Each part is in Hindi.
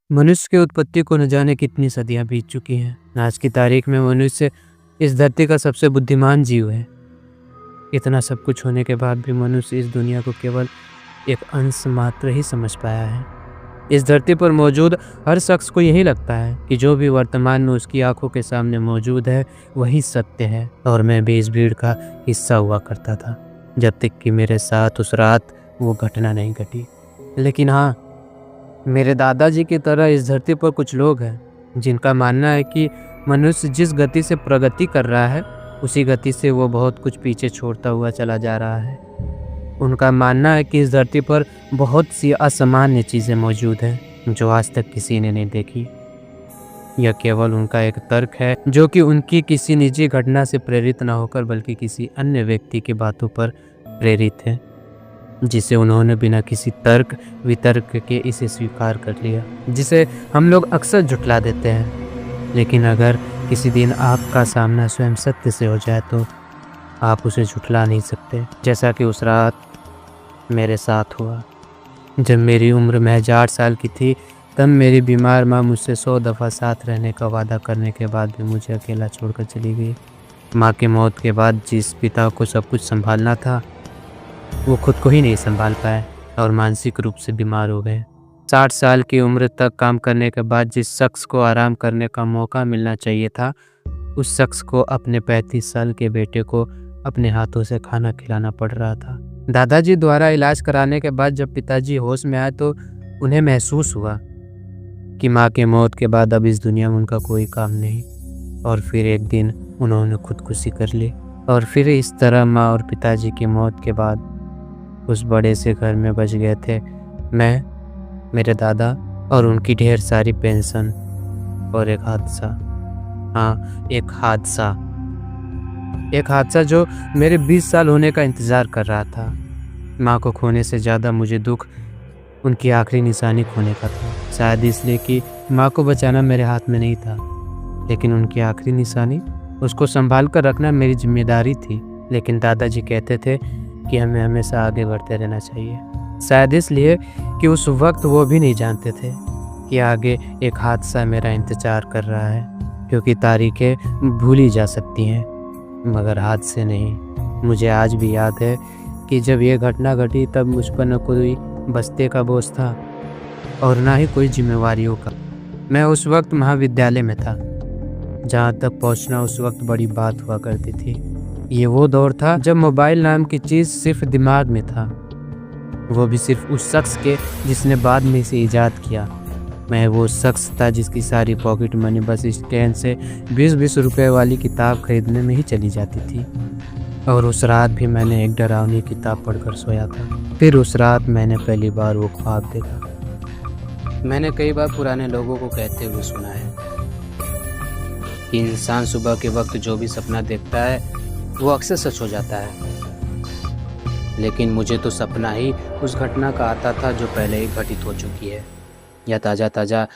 मनुष्य की उत्पत्ति को न जाने कितनी सदियां बीत चुकी हैं। आज की तारीख में मनुष्य इस धरती का सबसे बुद्धिमान जीव है। इतना सब कुछ होने के बाद भी मनुष्य इस दुनिया को केवल एक अंश मात्र ही समझ पाया है। इस धरती पर मौजूद हर शख्स को यही लगता है कि जो भी वर्तमान में उसकी आंखों के सामने मौजूद है वही सत्य है। और मैं भी इस भीड़ का हिस्सा हुआ करता था, जब तक कि मेरे साथ उस रात वो घटना नहीं घटी। लेकिन हाँ, मेरे दादाजी की तरह इस धरती पर कुछ लोग हैं जिनका मानना है कि मनुष्य जिस गति से प्रगति कर रहा है उसी गति से वो बहुत कुछ पीछे छोड़ता हुआ चला जा रहा है। उनका मानना है कि इस धरती पर बहुत सी असामान्य चीज़ें मौजूद हैं जो आज तक किसी ने नहीं देखी। यह केवल उनका एक तर्क है जो कि उनकी किसी निजी घटना से प्रेरित न होकर बल्कि किसी अन्य व्यक्ति की बातों पर प्रेरित है, जिसे उन्होंने बिना किसी तर्क वितर्क के इसे स्वीकार कर लिया, जिसे हम लोग अक्सर झुठला देते हैं। लेकिन अगर किसी दिन आपका सामना स्वयं सत्य से हो जाए तो आप उसे झुठला नहीं सकते। जैसा कि उस रात मेरे साथ हुआ। जब मेरी उम्र महज 8 साल की थी, तब मेरी बीमार माँ मुझसे 100 दफ़ा साथ रहने का वादा करने के बाद भी मुझे अकेला छोड़कर चली गई। माँ की मौत के बाद जिस पिता को सब कुछ संभालना था वो खुद को ही नहीं संभाल पाए और मानसिक रूप से बीमार हो गए। 60 साल की उम्र तक काम करने के बाद जिस शख्स को आराम करने का मौका मिलना चाहिए था, उस शख्स को अपने 35 साल के बेटे को अपने हाथों से खाना खिलाना पड़ रहा था। दादाजी द्वारा इलाज कराने के बाद जब पिताजी होश में आए तो उन्हें महसूस हुआ कि माँ के मौत के बाद अब इस दुनिया में उनका कोई काम नहीं। और फिर एक दिन उन्होंने खुदकुशी कर ली। और फिर इस तरह माँ और पिताजी की मौत के बाद उस बड़े से घर में बच गए थे मैं, मेरे दादा और उनकी ढेर सारी पेंशन और एक हादसा। हाँ, एक हादसा जो मेरे 20 साल होने का इंतज़ार कर रहा था। माँ को खोने से ज़्यादा मुझे दुख उनकी आखिरी निशानी खोने का था। शायद इसलिए कि माँ को बचाना मेरे हाथ में नहीं था, लेकिन उनकी आखिरी निशानी उसको संभाल कर रखना मेरी जिम्मेदारी थी। लेकिन दादाजी कहते थे कि हमें हमेशा आगे बढ़ते रहना चाहिए। शायद इसलिए कि उस वक्त वो भी नहीं जानते थे कि आगे एक हादसा मेरा इंतज़ार कर रहा है, क्योंकि तारीखें भूली जा सकती हैं मगर हादसे नहीं। मुझे आज भी याद है कि जब ये घटना घटी तब मुझ पर न कोई बस्ते का बोझ था और ना ही कोई जिम्मेवारियों का। मैं उस वक्त महाविद्यालय में था, जहाँ तक पहुँचना उस वक्त बड़ी बात हुआ करती थी। ये वो दौर था जब मोबाइल नाम की चीज़ सिर्फ दिमाग में था, वो भी सिर्फ उस शख्स के जिसने बाद में इसे ईजाद किया। मैं वो शख्स था जिसकी सारी पॉकेट मनी बस स्टैंड से 20-20 रुपए वाली किताब खरीदने में ही चली जाती थी। और उस रात भी मैंने एक डरावनी किताब पढ़कर सोया था। फिर उस रात मैंने पहली बार वो ख्वाब देखा। मैंने कई बार पुराने लोगों को कहते हुए सुना है कि इंसान सुबह के वक्त जो भी सपना देखता है वो अक्सर सच हो जाता है। लेकिन मुझे तो सपना ही उस घटना का आता था जो पहले ही घटित हो चुकी है, या ताज़ा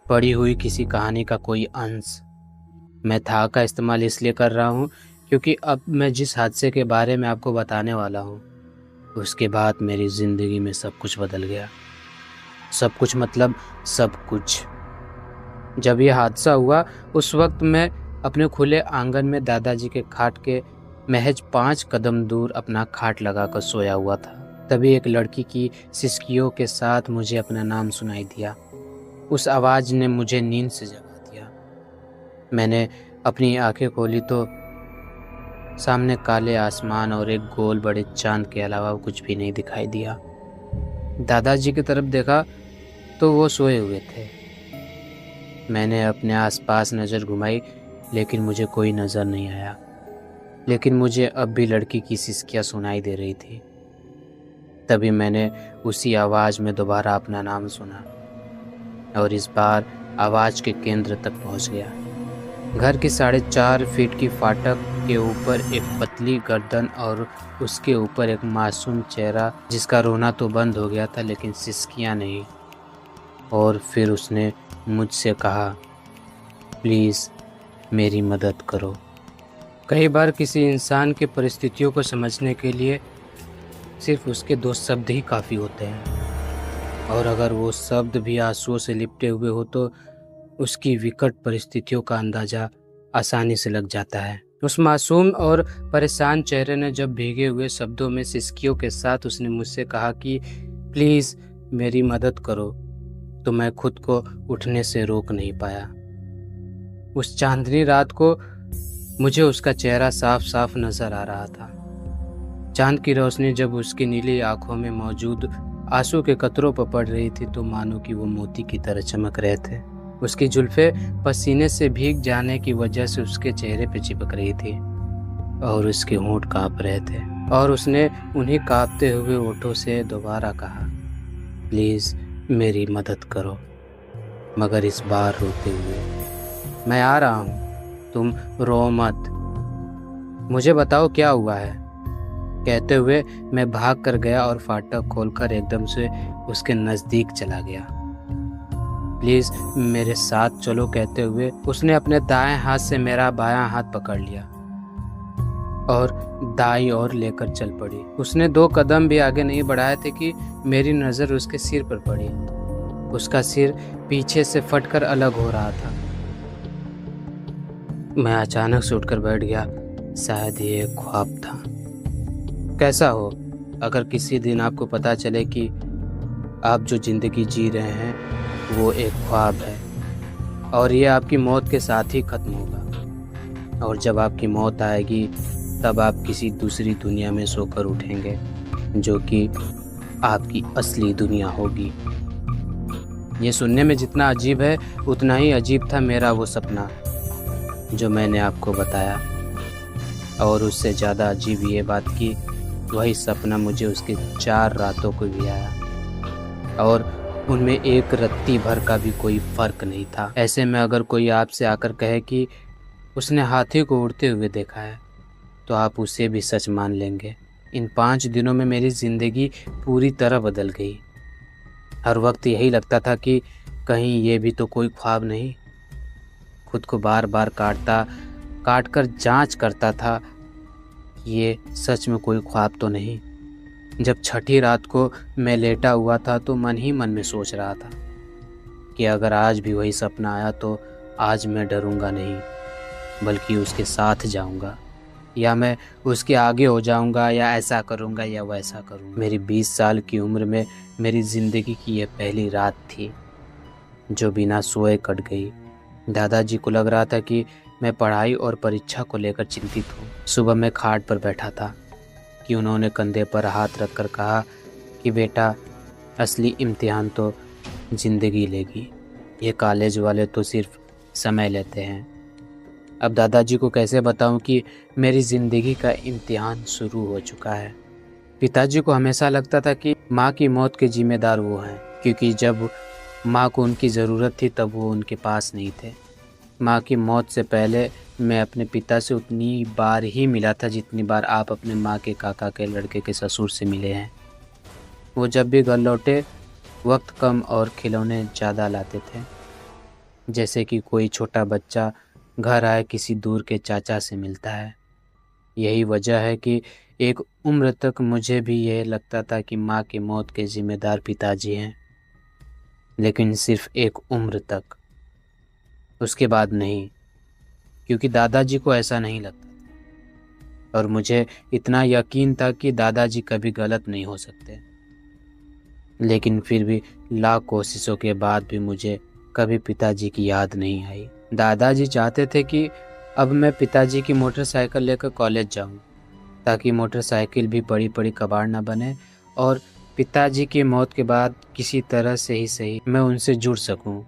पड़ी हुई किसी कहानी का कोई अंश। मैं था का इस्तेमाल इसलिए कर रहा हूँ क्योंकि अब मैं जिस हादसे के बारे में आपको बताने वाला हूँ उसके बाद मेरी ज़िंदगी में सब कुछ बदल गया। सब कुछ मतलब सब कुछ। जब यह हादसा हुआ उस वक्त मैं अपने खुले आंगन में दादाजी के खाट के महज 5 कदम दूर अपना खाट लगाकर सोया हुआ था। तभी एक लड़की की सिसकियों के साथ मुझे अपना नाम सुनाई दिया। उस आवाज़ ने मुझे नींद से जगा दिया। मैंने अपनी आंखें खोली तो सामने काले आसमान और एक गोल बड़े चांद के अलावा कुछ भी नहीं दिखाई दिया। दादाजी की तरफ देखा तो वो सोए हुए थे। मैंने अपने आसपास नज़र घुमाई लेकिन मुझे कोई नज़र नहीं आया। लेकिन मुझे अब भी लड़की की सिसकियाँ सुनाई दे रही थी। तभी मैंने उसी आवाज़ में दोबारा अपना नाम सुना और इस बार आवाज़ के केंद्र तक पहुंच गया। घर की 4.5 फीट की फाटक के ऊपर एक पतली गर्दन और उसके ऊपर एक मासूम चेहरा जिसका रोना तो बंद हो गया था लेकिन सिसकियाँ नहीं। और फिर उसने मुझसे कहा, प्लीज़ मेरी मदद करो। कई बार किसी इंसान की परिस्थितियों को समझने के लिए सिर्फ उसके 2 शब्द ही काफ़ी होते हैं। और अगर वो शब्द भी आंसुओं से लिपटे हुए हो तो उसकी विकट परिस्थितियों का अंदाजा आसानी से लग जाता है। उस मासूम और परेशान चेहरे ने जब भीगे हुए शब्दों में सिसकियों के साथ उसने मुझसे कहा कि प्लीज़ मेरी मदद करो, तो मैं खुद को उठने से रोक नहीं पाया। उस चांदनी रात को मुझे उसका चेहरा साफ साफ नजर आ रहा था। चांद की रोशनी जब उसकी नीली आंखों में मौजूद आंसू के कतरों पर पड़ रही थी तो मानो कि वो मोती की तरह चमक रहे थे। उसकी जुल्फे पसीने से भीग जाने की वजह से उसके चेहरे पे चिपक रही थी और उसके होंठ कांप रहे थे। और उसने उन्हीं कांपते हुए होठों से दोबारा कहा, प्लीज़ मेरी मदद करो, मगर इस बार रोते हुए। मैं आ रहा हूँ, तुम रो मत, मुझे बताओ क्या हुआ है। कहते हुए मैं भाग कर गया और फाटक खोलकर एकदम से उसके नज़दीक चला गया। प्लीज़ मेरे साथ चलो, कहते हुए उसने अपने दाएं हाथ से मेरा बायां हाथ पकड़ लिया और दाईं ओर लेकर चल पड़ी। उसने 2 कदम भी आगे नहीं बढ़ाए थे कि मेरी नज़र उसके सिर पर पड़ी। उसका सिर पीछे से फटकर अलग हो रहा था। मैं अचानक से उठकर बैठ गया। शायद ये एक ख्वाब था। कैसा हो अगर किसी दिन आपको पता चले कि आप जो ज़िंदगी जी रहे हैं वो एक ख्वाब है और ये आपकी मौत के साथ ही ख़त्म होगा, और जब आपकी मौत आएगी तब आप किसी दूसरी दुनिया में सोकर उठेंगे जो कि आपकी असली दुनिया होगी। ये सुनने में जितना अजीब है उतना ही अजीब था मेरा वो सपना जो मैंने आपको बताया, और उससे ज़्यादा अजीब ये बात कि वही सपना मुझे उसके 4 रातों को भी आया और उनमें एक रत्ती भर का भी कोई फ़र्क नहीं था। ऐसे में अगर कोई आपसे आकर कहे कि उसने हाथी को उड़ते हुए देखा है तो आप उसे भी सच मान लेंगे। इन 5 दिनों में मेरी ज़िंदगी पूरी तरह बदल गई। हर वक्त यही लगता था कि कहीं ये भी तो कोई ख्वाब नहीं। खुद को बार बार काट कर जांच करता था ये सच में कोई ख्वाब तो नहीं। जब छठी रात को मैं लेटा हुआ था तो मन ही मन में सोच रहा था कि अगर आज भी वही सपना आया तो आज मैं डरूंगा नहीं बल्कि उसके साथ जाऊंगा, या मैं उसके आगे हो जाऊंगा, या ऐसा करूंगा या वैसा करूंगा। मेरी 20 साल की उम्र में मेरी ज़िंदगी की यह पहली रात थी जो बिना सोए कट गई। दादाजी को लग रहा था कि मैं पढ़ाई और परीक्षा को लेकर चिंतित हूँ। सुबह मैं खाट पर बैठा था कि उन्होंने कंधे पर हाथ रखकर कहा कि बेटा, असली इम्तिहान तो ज़िंदगी लेगी, ये कॉलेज वाले तो सिर्फ समय लेते हैं। अब दादाजी को कैसे बताऊं कि मेरी ज़िंदगी का इम्तिहान शुरू हो चुका है। पिताजी को हमेशा लगता था कि माँ की मौत के जिम्मेदार वो हैं, क्योंकि जब माँ को उनकी ज़रूरत थी तब वो उनके पास नहीं थे। माँ की मौत से पहले मैं अपने पिता से उतनी बार ही मिला था जितनी बार आप अपने माँ के काका के लड़के के ससुर से मिले हैं। वो जब भी घर लौटे वक्त कम और खिलौने ज़्यादा लाते थे, जैसे कि कोई छोटा बच्चा घर आए किसी दूर के चाचा से मिलता है। यही वजह है कि एक उम्र तक मुझे भी यह लगता था कि माँ की मौत के जिम्मेदार पिताजी हैं, लेकिन सिर्फ एक उम्र तक, उसके बाद नहीं, क्योंकि दादाजी को ऐसा नहीं लगता था और मुझे इतना यकीन था कि दादाजी कभी गलत नहीं हो सकते। लेकिन फिर भी लाख कोशिशों के बाद भी मुझे कभी पिताजी की याद नहीं आई। दादाजी चाहते थे कि अब मैं पिताजी की मोटरसाइकिल लेकर कॉलेज जाऊं, ताकि मोटरसाइकिल भी बड़ी बड़ी कबाड़ ना बने और पिताजी की मौत के बाद किसी तरह से ही सही मैं उनसे जुड़ सकूं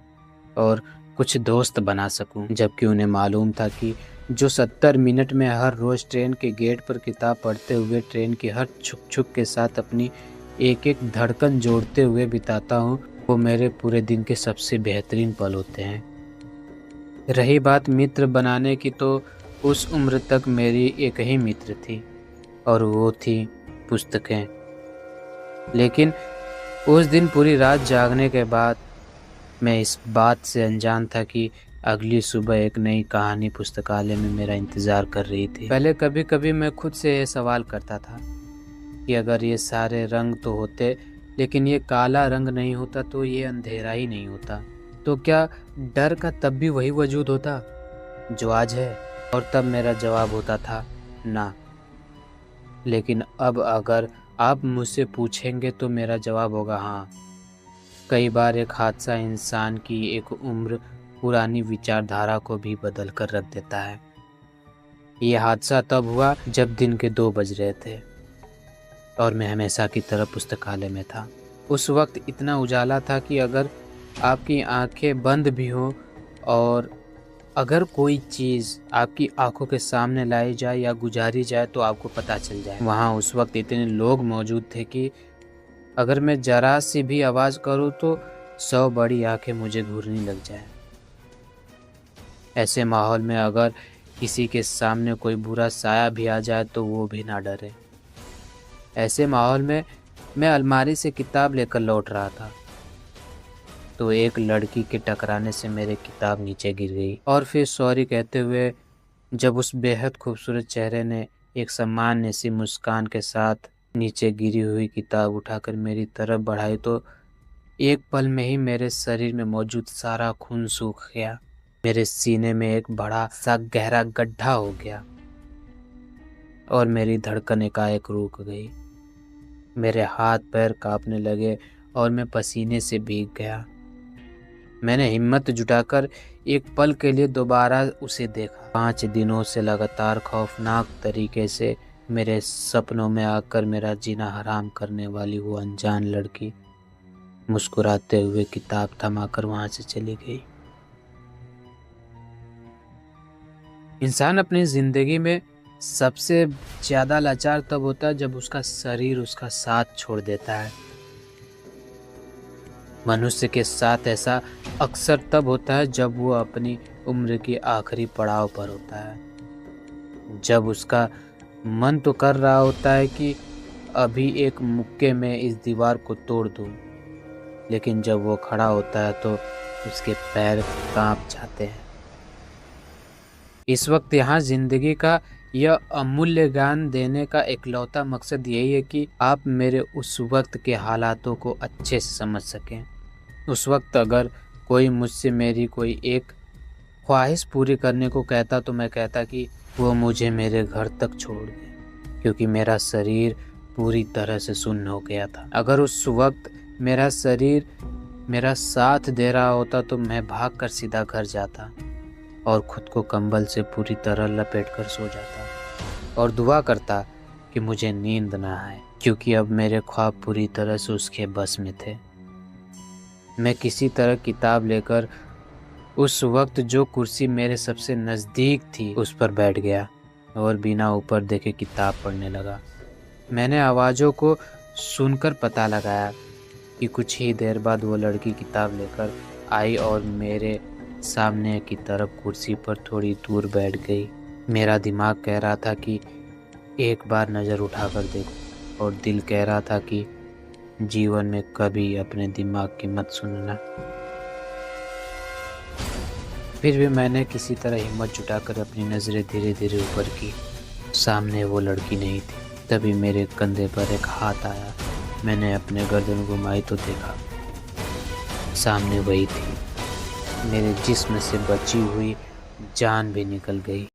और कुछ दोस्त बना सकूं। जबकि उन्हें मालूम था कि जो 70 मिनट में हर रोज़ ट्रेन के गेट पर किताब पढ़ते हुए ट्रेन की हर छुक छुक के साथ अपनी एक एक धड़कन जोड़ते हुए बिताता हूँ, वो मेरे पूरे दिन के सबसे बेहतरीन पल होते हैं। रही बात मित्र बनाने की, तो उस उम्र तक मेरी एक ही मित्र थी और वो थी पुस्तकें। लेकिन उस दिन पूरी रात जागने के बाद मैं इस बात से अनजान था कि अगली सुबह एक नई कहानी पुस्तकालय में मेरा इंतज़ार कर रही थी। पहले कभी कभी मैं खुद से ये सवाल करता था कि अगर ये सारे रंग तो होते लेकिन ये काला रंग नहीं होता तो ये अंधेरा ही नहीं होता। तो क्या डर का तब भी वही वजूद होता जो आज है? और तब मेरा जवाब होता था ना। लेकिन अब अगर आप मुझसे पूछेंगे तो मेरा जवाब होगा हाँ। कई बार एक हादसा इंसान की एक उम्र पुरानी विचारधारा को भी बदल कर रख देता है। ये हादसा तब हुआ जब दिन के 2 बज रहे थे और मैं हमेशा की तरह पुस्तकालय में था। उस वक्त इतना उजाला था कि अगर आपकी आंखें बंद भी हों और अगर कोई चीज़ आपकी आंखों के सामने लाई जाए या गुजारी जाए तो आपको पता चल जाए। वहाँ उस वक्त इतने लोग मौजूद थे कि अगर मैं जरा सी भी आवाज़ करूँ तो 100 बड़ी आंखें मुझे घूरने लग जाए। ऐसे माहौल में अगर किसी के सामने कोई बुरा साया भी आ जाए तो वो भी ना डरे। ऐसे माहौल में मैं अलमारी से किताब लेकर लौट रहा था तो एक लड़की के टकराने से मेरी किताब नीचे गिर गई और फिर सॉरी कहते हुए जब उस बेहद खूबसूरत चेहरे ने एक सामान्य सी मुस्कान के साथ नीचे गिरी हुई किताब उठाकर मेरी तरफ बढ़ाई तो एक पल में ही मेरे शरीर में मौजूद सारा खून सूख गया। मेरे सीने में एक बड़ा सा गहरा गड्ढा हो गया और मेरी धड़कन एकाएक रुक गई। मेरे हाथ पैर कांपने लगे और मैं पसीने से भीग गया। मैंने हिम्मत जुटाकर एक पल के लिए दोबारा उसे देखा। 5 दिनों से लगातार खौफनाक तरीके से मेरे सपनों में आकर मेरा जीना हराम करने वाली वो अनजान लड़की मुस्कुराते हुए किताब थमाकर वहां से चली गई। इंसान अपनी जिंदगी में सबसे ज्यादा लाचार तब होता है जब उसका शरीर उसका साथ छोड़ देता है। मनुष्य के साथ ऐसा अक्सर तब होता है जब वो अपनी उम्र के आखिरी पड़ाव पर होता है, जब उसका मन तो कर रहा होता है कि अभी एक मुक्के में इस दीवार को तोड़ दूं, लेकिन जब वो खड़ा होता है तो उसके पैर कांप जाते हैं। इस वक्त यहाँ जिंदगी का यह अमूल्य ज्ञान देने का इकलौता मकसद यही है कि आप मेरे उस वक्त के हालातों को अच्छे से समझ सकें। उस वक्त अगर कोई मुझसे मेरी कोई एक ख्वाहिश पूरी करने को कहता तो मैं कहता कि वो मुझे मेरे घर तक छोड़ दे, क्योंकि मेरा शरीर पूरी तरह से सुन्न हो गया था। अगर उस वक्त मेरा शरीर मेरा साथ दे रहा होता तो मैं भागकर सीधा घर जाता और खुद को कंबल से पूरी तरह लपेट कर सो जाता और दुआ करता कि मुझे नींद ना आए, क्योंकि अब मेरे ख्वाब पूरी तरह से उसके बस में थे। मैं किसी तरह किताब लेकर उस वक्त जो कुर्सी मेरे सबसे नज़दीक थी उस पर बैठ गया और बिना ऊपर देखे किताब पढ़ने लगा। मैंने आवाज़ों को सुनकर पता लगाया कि कुछ ही देर बाद वो लड़की किताब लेकर आई और मेरे सामने की तरफ कुर्सी पर थोड़ी दूर बैठ गई। मेरा दिमाग कह रहा था कि एक बार नज़र उठाकर देखो और दिल कह रहा था कि जीवन में कभी अपने दिमाग की मत सुनना। फिर भी मैंने किसी तरह हिम्मत जुटाकर अपनी नज़रें धीरे धीरे ऊपर की। सामने वो लड़की नहीं थी। तभी मेरे कंधे पर एक हाथ आया। मैंने अपने गर्दन घुमाई तो देखा सामने वही थी। मेरे जिस्म से बची हुई जान भी निकल गई।